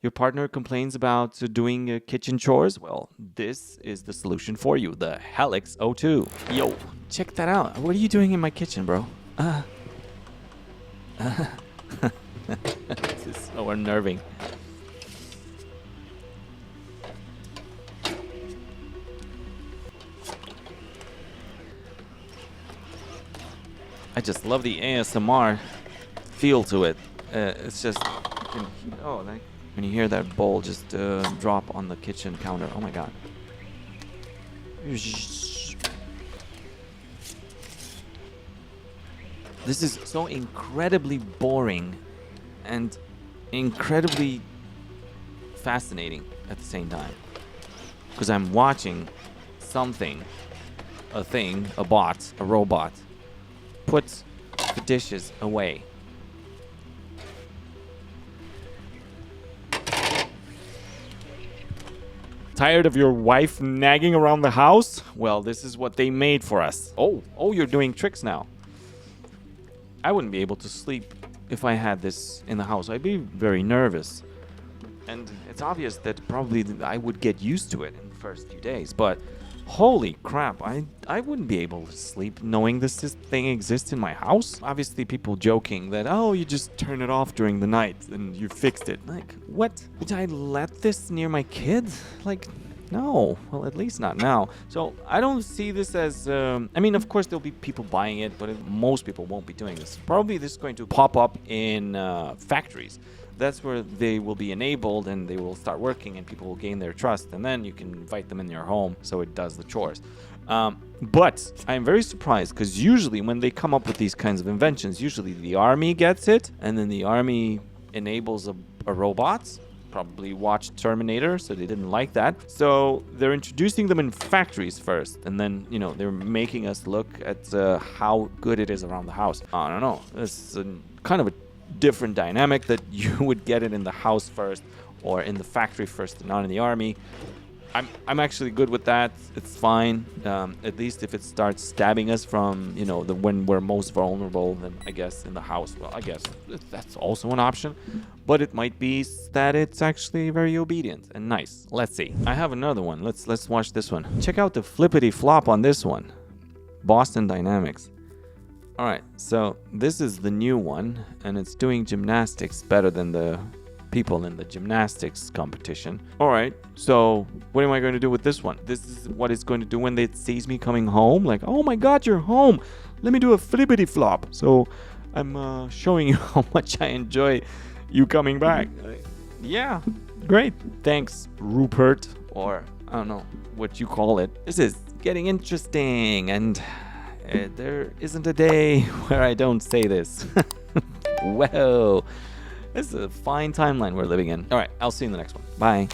Your partner complains about doing kitchen chores? Well, this is the solution for you, the Helix O2. Yo, check that out. What are you doing in my kitchen, bro? This is so unnerving. I just love the ASMR feel to it. It's just, like when you hear that bowl just drop on the kitchen counter. Oh my god. This is so incredibly boring and incredibly fascinating at the same time. Because I'm watching something, a thing, a bot, a robot, put the dishes away. Tired of your wife nagging around the house? Well, this is what they made for us. Oh, you're doing tricks now. I wouldn't be able to sleep if I had this in the house. I'd be very nervous. And it's obvious that probably I would get used to it in the first few days, but holy crap, I wouldn't be able to sleep knowing this thing exists in my house. Obviously, people joking that, oh, you just turn it off during the night and you fixed it. Like, what? Would I let this near my kids? Like, no. Well, at least not now. So I don't see this as, I mean, of course, there'll be people buying it, but most people won't be doing this. Probably this is going to pop up in factories. That's where they will be enabled and they will start working and people will gain their trust, and then you can invite them in your home so it does the chores. But I'm very surprised because usually when they come up with these kinds of inventions, usually the army gets it and then the army enables a robot. Probably watched Terminator, so they didn't like that. So they're introducing them in factories first, and then, they're making us look at how good it is around the house. I don't know. It's kind of a different dynamic that you would get it in the house first or in the factory first and not in the army. I'm actually good with that. It's fine. At least if it starts stabbing us from, when we're most vulnerable, then I guess in the house. Well, I guess that's also an option. But it might be that it's actually very obedient and nice. Let's see. I have another one. Let's watch this one. Check out the flippity flop on this one. Boston Dynamics. All right, so this is the new one, and it's doing gymnastics better than the people in the gymnastics competition. All right, so what am I going to do with this one? This is what it's going to do when it sees me coming home. Like, oh my God, you're home. Let me do a flippity flop. So I'm showing you how much I enjoy you coming back. Yeah, great. Thanks, Rupert, or I don't know what you call it. This is getting interesting, and there isn't a day where I don't say this. Whoa. This is a fine timeline we're living in. All right, I'll see you in the next one. Bye.